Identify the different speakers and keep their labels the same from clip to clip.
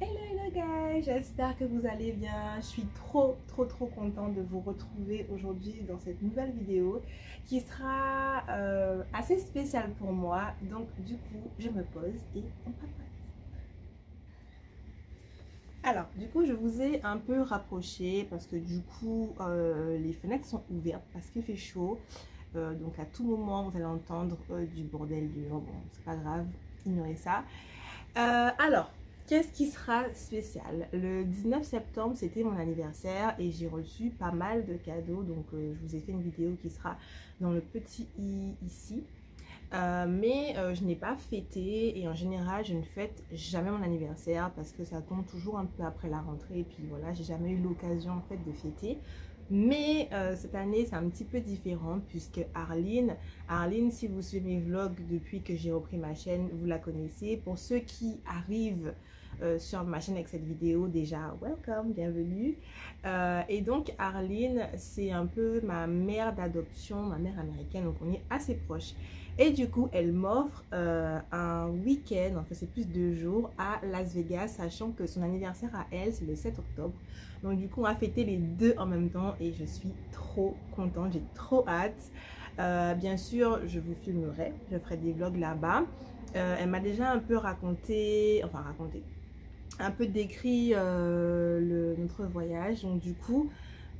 Speaker 1: Hello guys, j'espère que vous allez bien. Je suis trop contente de vous retrouver aujourd'hui dans cette nouvelle vidéo qui sera assez spéciale pour moi. Donc du coup, je me pose et on papote. Alors du coup, je vous ai un peu rapproché parce que du coup, les fenêtres sont ouvertes parce qu'il fait chaud. Donc à tout moment, vous allez entendre du bordel dehors. Bon, c'est pas grave, ignorez ça. Alors, qu'est-ce qui sera spécial? Le 19 septembre, c'était mon anniversaire et j'ai reçu pas mal de cadeaux. Donc, je vous ai fait une vidéo qui sera dans le petit i ici. Mais je n'ai pas fêté et en général, je ne fête jamais mon anniversaire parce que ça tombe toujours un peu après la rentrée. Et puis voilà, j'ai jamais eu l'occasion en fait de fêter. Mais cette année, c'est un petit peu différent puisque Arline, si vous suivez mes vlogs depuis que j'ai repris ma chaîne, vous la connaissez. Pour ceux qui arrivent sur ma chaîne avec cette vidéo, déjà, welcome, bienvenue. Et donc, Arline, c'est un peu ma mère d'adoption, ma mère américaine, donc on est assez proches. Et du coup, elle m'offre un week-end, enfin c'est plus 2 jours, à Las Vegas, sachant que son anniversaire à elle, c'est le 7 octobre. Donc du coup, on a fêté les deux en même temps et je suis trop contente, j'ai trop hâte. Bien sûr, je vous filmerai, je ferai des vlogs là-bas. Elle m'a déjà un peu raconté, un peu décrit notre voyage. Donc du coup,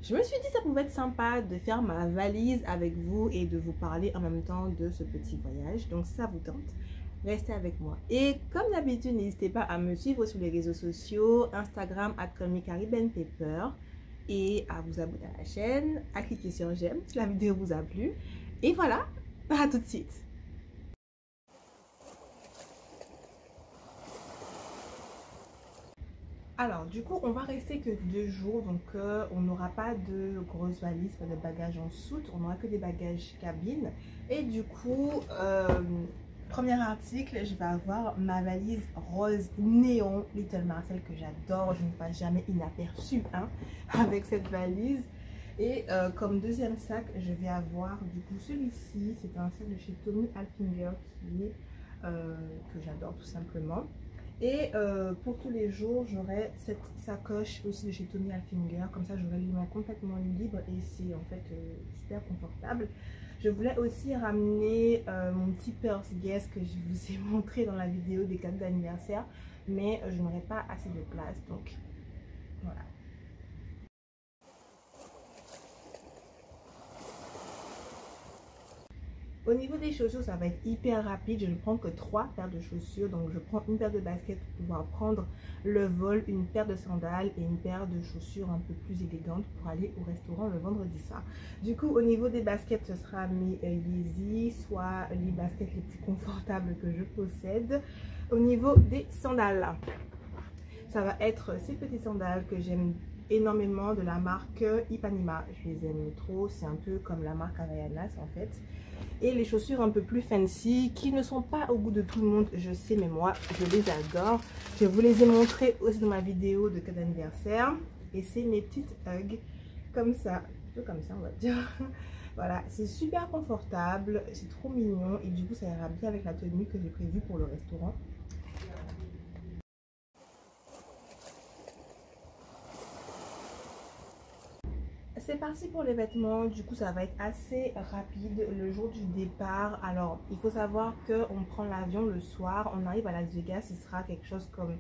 Speaker 1: je me suis dit que ça pouvait être sympa de faire ma valise avec vous et de vous parler en même temps de ce petit voyage. Donc ça vous tente, restez avec moi. Et comme d'habitude, n'hésitez pas à me suivre sur les réseaux sociaux, Instagram @caribbeanpaper, et à vous abonner à la chaîne, à cliquer sur j'aime si la vidéo vous a plu. Et voilà, à tout de suite. Alors du coup, on va rester que 2 jours, donc on n'aura pas de grosses valises, pas de bagages en soute, on n'aura que des bagages cabine. Et du coup, premier article, je vais avoir ma valise rose néon Little Marcel que j'adore. Je ne passe jamais inaperçue avec cette valise. Et comme deuxième sac, je vais avoir du coup celui-ci. C'est un sac de chez Tommy Hilfiger qui est, que j'adore tout simplement. Et pour tous les jours, j'aurai cette sacoche aussi de chez Tommy Hilfiger. Comme ça, j'aurai les mains complètement libres et c'est en fait super confortable. Je voulais aussi ramener mon petit purse Guess que je vous ai montré dans la vidéo des cadeaux d'anniversaire. Mais je n'aurai pas assez de place, donc voilà. Au niveau des chaussures, ça va être hyper rapide. Je ne prends que 3 paires de chaussures. Donc, je prends une paire de baskets pour pouvoir prendre le vol, une paire de sandales et une paire de chaussures un peu plus élégantes pour aller au restaurant le vendredi soir. Du coup, au niveau des baskets, ce sera mes Yeezy, soit les baskets les plus confortables que je possède. Au niveau des sandales, ça va être ces petites sandales que j'aime énormément de la marque Ipanema. Je les aime trop. C'est un peu comme la marque Havaianas en fait. Et les chaussures un peu plus fancy qui ne sont pas au goût de tout le monde, je sais, mais moi je les adore. Je vous les ai montrées aussi dans ma vidéo de cadeau d'anniversaire. Et c'est mes petites Ugg comme ça, plutôt comme ça on va dire. Voilà, c'est super confortable, c'est trop mignon et du coup ça ira bien avec la tenue que j'ai prévue pour le restaurant. C'est parti pour les vêtements. Du coup ça va être assez rapide le jour du départ. Alors il faut savoir qu'on prend l'avion le soir, on arrive à Las Vegas, ce sera quelque chose comme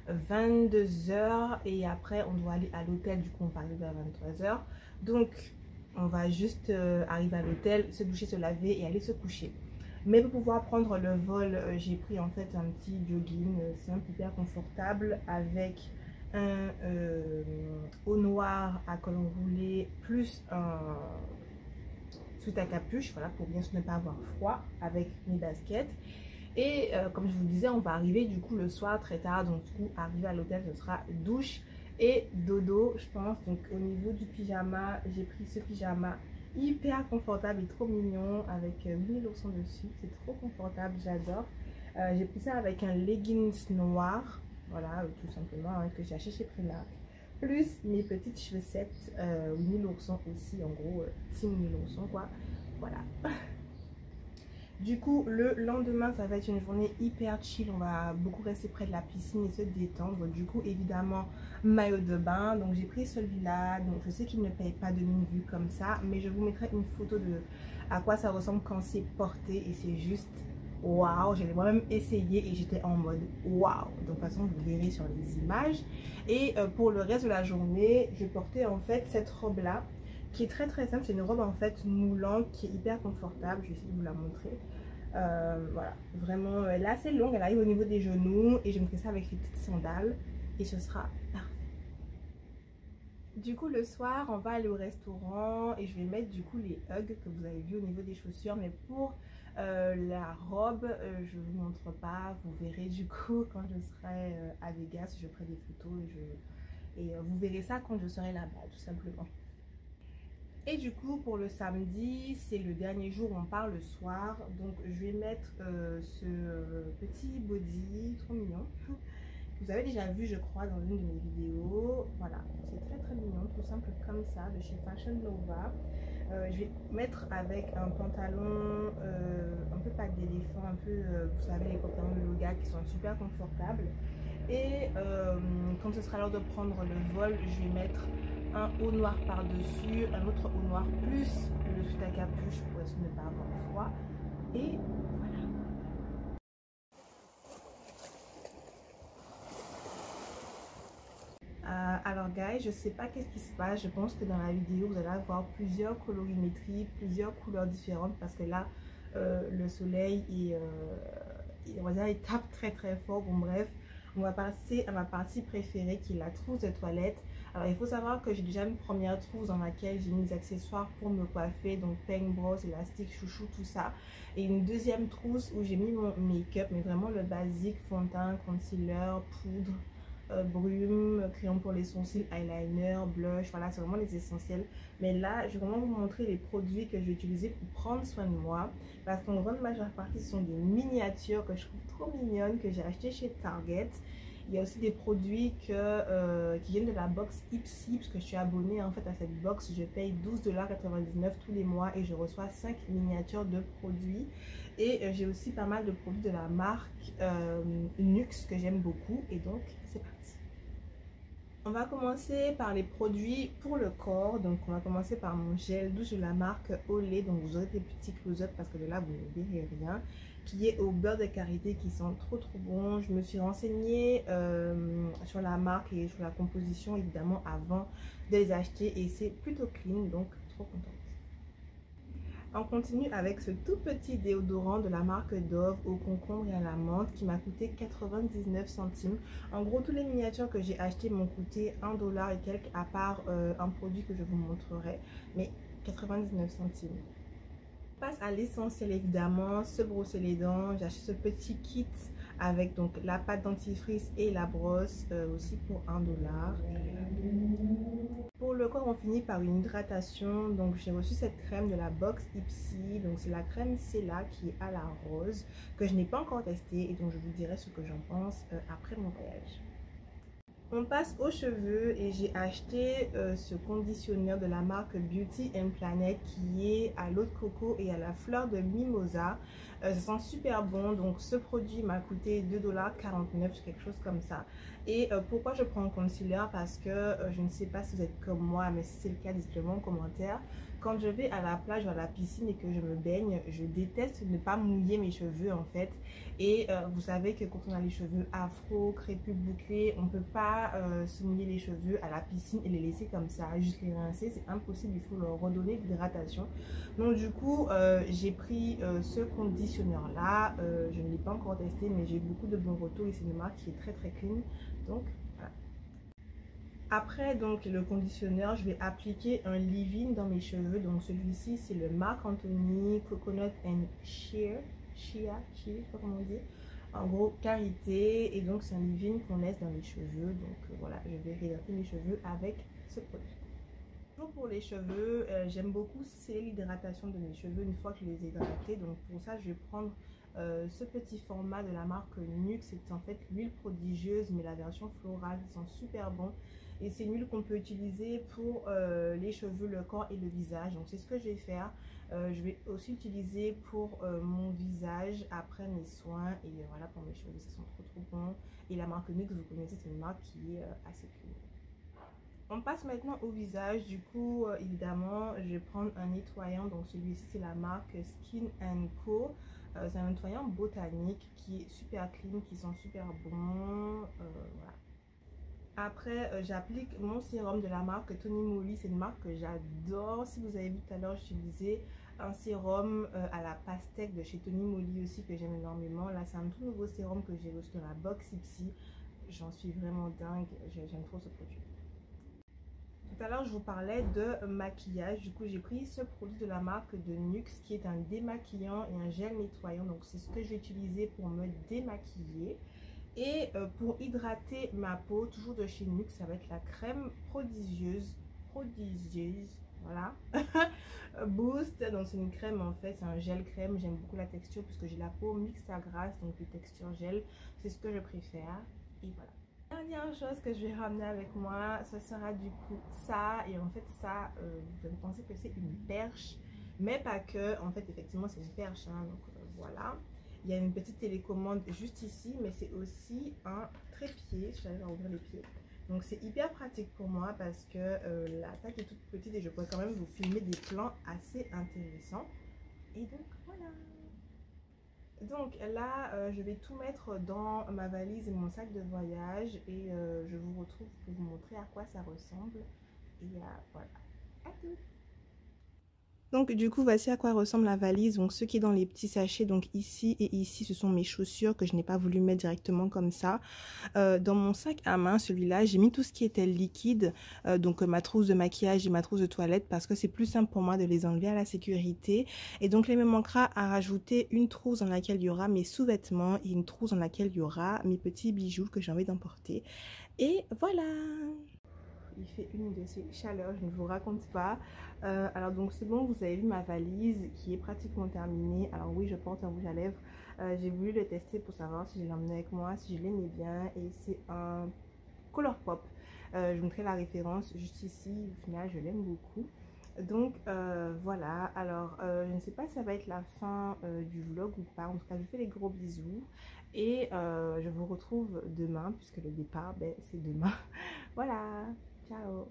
Speaker 1: 22 h et après on doit aller à l'hôtel. Du coup on va arriver à 23 h, donc on va juste arriver à l'hôtel, se doucher, se laver et aller se coucher. Mais pour pouvoir prendre le vol, j'ai pris en fait un petit jogging simple, hyper confortable, avec un haut noir à col roulé plus un sous à capuche, voilà, pour bien sûr ne pas avoir froid, avec mes baskets. Et comme je vous disais, on va arriver du coup le soir très tard, donc du coup arriver à l'hôtel ce sera douche et dodo je pense. Donc au niveau du pyjama, j'ai pris ce pyjama hyper confortable et trop mignon avec Winnie l'ourson dessus, c'est trop confortable, j'adore. J'ai pris ça avec un leggings noir, voilà, tout simplement, que j'ai acheté chez Primark, plus mes petites chaussettes Winnie l'ourson aussi, en gros Team Winnie l'ourson quoi, voilà. Du coup, le lendemain, ça va être une journée hyper chill. On va beaucoup rester près de la piscine et se détendre. Du coup, évidemment, maillot de bain. Donc, j'ai pris celui-là. Donc, je sais qu'il ne paye pas de mine vue comme ça. Mais je vous mettrai une photo de à quoi ça ressemble quand c'est porté. Et c'est juste waouh. Je l'ai moi-même essayé et j'étais en mode waouh. Donc, de toute façon, vous verrez sur les images. Et pour le reste de la journée, je portais en fait cette robe-là, qui est très simple. C'est une robe en fait moulante qui est hyper confortable. Je vais essayer de vous la montrer. Voilà, vraiment elle est assez longue, elle arrive au niveau des genoux et je mettrai ça avec les petites sandales et ce sera parfait. Du coup le soir on va aller au restaurant et je vais mettre du coup les hugs que vous avez vu au niveau des chaussures, mais pour la robe je vous montre pas, vous verrez du coup quand je serai à Vegas, je ferai des photos et vous verrez ça quand je serai là-bas tout simplement. Et du coup pour le samedi, c'est le dernier jour où on part le soir. Donc je vais mettre ce petit body trop mignon. Vous avez déjà vu je crois dans une de mes vidéos. Voilà, c'est très mignon, tout simple comme ça, de chez Fashion Nova. Je vais mettre avec un pantalon un peu patte d'éléphant, un peu, vous savez les pantalons de yoga qui sont super confortables. Et quand ce sera l'heure de prendre le vol, je vais mettre un haut noir par dessus, un autre haut noir plus le sous à capuche pour essayer de ne pas avoir froid. Et voilà. Alors guys, je sais pas qu'est-ce qui se passe. Je pense que dans la vidéo vous allez avoir plusieurs colorimétries, plusieurs couleurs différentes parce que là le soleil on va dire, il tape très fort. Bon bref, on va passer à ma partie préférée qui est la trousse de toilette. Alors il faut savoir que j'ai déjà une première trousse dans laquelle j'ai mis des accessoires pour me coiffer, donc peigne, brosse, élastique, chouchou, tout ça. Et une deuxième trousse où j'ai mis mon make-up, mais vraiment le basique, fond de teint, concealer, poudre, brume, crayon pour les sourcils, eyeliner, blush, voilà, c'est vraiment les essentiels. Mais là, je vais vraiment vous montrer les produits que je vais utiliser pour prendre soin de moi, parce qu'en grande majeure partie, ce sont des miniatures que je trouve trop mignonnes, que j'ai acheté chez Target. Il y a aussi des produits qui viennent de la box Ipsy, parce que je suis abonnée en fait à cette box. Je paye 12,99 $ tous les mois et je reçois 5 miniatures de produits. Et j'ai aussi pas mal de produits de la marque Nux que j'aime beaucoup. Et donc, c'est parti. On va commencer par les produits pour le corps. Donc, on va commencer par mon gel douche de la marque Olay. Donc, vous aurez des petits close-up parce que de là, vous ne verrez rien. Qui est au beurre de karité, qui sent trop bon. Je me suis renseignée sur la marque et sur la composition évidemment avant de les acheter. Et c'est plutôt clean, donc trop contente. On continue avec ce tout petit déodorant de la marque Dove au concombre et à la menthe qui m'a coûté 99 centimes. En gros, tous les miniatures que j'ai achetées m'ont coûté 1 $ et quelques, à part un produit que je vous montrerai, mais 99 centimes. On passe à l'essentiel évidemment, se brosser les dents. J'ai acheté ce petit kit avec donc la pâte dentifrice et la brosse aussi pour 1 $. Pour le corps, on finit par une hydratation. Donc j'ai reçu cette crème de la box Ipsy. Donc c'est la crème Cella qui est à la rose, que je n'ai pas encore testée et donc je vous dirai ce que j'en pense après mon voyage. On passe aux cheveux et j'ai acheté ce conditionneur de la marque Beauty and Planet qui est à l'eau de coco et à la fleur de mimosa. Ça sent super bon, donc ce produit m'a coûté 2,49 $, quelque chose comme ça. Et pourquoi je prends un concealer? Parce que je ne sais pas si vous êtes comme moi, mais si c'est le cas, dites-le moi en commentaire. Quand je vais à la plage ou à la piscine et que je me baigne, je déteste ne pas mouiller mes cheveux en fait. Et vous savez que quand on a les cheveux afro, crépus, bouclés, on ne peut pas se mouiller les cheveux à la piscine et les laisser comme ça, juste les rincer, c'est impossible, il faut leur redonner de l'hydratation. Donc du coup, j'ai pris ce conditionneur là, je ne l'ai pas encore testé, mais j'ai beaucoup de bons retours et c'est une marque qui est très clean, donc voilà. Après donc le conditionneur, je vais appliquer un leave-in dans mes cheveux. Donc celui-ci c'est le Marc Anthony Coconut and Chia, je sais pas comment on dit. En gros karité, et donc c'est un leave-in qu'on laisse dans les cheveux. Donc voilà, je vais réhydrater mes cheveux avec ce produit. Toujours pour les cheveux, j'aime beaucoup c'est l'hydratation de mes cheveux une fois que je les ai hydratés. Donc pour ça je vais prendre ce petit format de la marque Nuxe. C'est en fait l'huile prodigieuse, mais la version florale, qui sent super bon. Et c'est une huile qu'on peut utiliser pour les cheveux, le corps et le visage. Donc c'est ce que je vais faire. Je vais aussi utiliser pour mon visage après mes soins. Et voilà, pour mes cheveux, ça sent trop bons. Et la marque Nuxe, vous connaissez, c'est une marque qui est assez clean. On passe maintenant au visage. Du coup, évidemment, je vais prendre un nettoyant. Donc celui-ci, c'est la marque Skin Co. C'est un nettoyant botanique qui est super clean, qui sent super bon. Voilà. Après, j'applique mon sérum de la marque Tony Moly. C'est une marque que j'adore. Si vous avez vu tout à l'heure, j'utilisais un sérum à la pastèque de chez Tony Moly aussi, que j'aime énormément. Là, c'est un tout nouveau sérum que j'ai reçu dans la box Ipsy. J'en suis vraiment dingue. J'aime trop ce produit. Tout à l'heure, je vous parlais de maquillage. Du coup, j'ai pris ce produit de la marque de Nuxe qui est un démaquillant et un gel nettoyant. Donc, c'est ce que je vais utiliser pour me démaquiller. Et pour hydrater ma peau, toujours de chez Nuxe, avec la crème prodigieuse, voilà, Boost. Donc, c'est une crème en fait, c'est un gel crème. J'aime beaucoup la texture puisque j'ai la peau mixte à grasse, donc les textures gel, c'est ce que je préfère. Et voilà. Dernière chose que je vais ramener avec moi, ce sera du coup ça. Et en fait ça, vous allez penser que c'est une perche, mais pas que. En fait effectivement c'est une perche, hein, donc voilà. Il y a une petite télécommande juste ici, mais c'est aussi un trépied. Je vais aller ouvrir les pieds. Donc c'est hyper pratique pour moi parce que la taille est toute petite et je pourrais quand même vous filmer des plans assez intéressants. Et donc voilà. Donc là, je vais tout mettre dans ma valise et mon sac de voyage et je vous retrouve pour vous montrer à quoi ça ressemble. Et voilà, à tout. Donc du coup, voici à quoi ressemble la valise. Donc ce qui est dans les petits sachets, donc ici et ici, ce sont mes chaussures que je n'ai pas voulu mettre directement comme ça. Dans mon sac à main, celui-là, j'ai mis tout ce qui était liquide, donc ma trousse de maquillage et ma trousse de toilette, parce que c'est plus simple pour moi de les enlever à la sécurité. Et donc il me manquera à rajouter une trousse dans laquelle il y aura mes sous-vêtements et une trousse dans laquelle il y aura mes petits bijoux que j'ai envie d'emporter. Et voilà! Il fait une de ces chaleurs, je ne vous raconte pas. Alors donc c'est bon, vous avez vu ma valise qui est pratiquement terminée. Alors oui, je porte un rouge à lèvres. J'ai voulu le tester pour savoir si je l'emmenais avec moi, si je l'aimais bien. Et c'est un Colourpop. Je vous mettrai la référence juste ici. Au final, je l'aime beaucoup. Donc voilà, alors je ne sais pas si ça va être la fin du vlog ou pas. En tout cas, je vous fais des gros bisous. Et je vous retrouve demain, puisque le départ, ben, c'est demain. Voilà. Ciao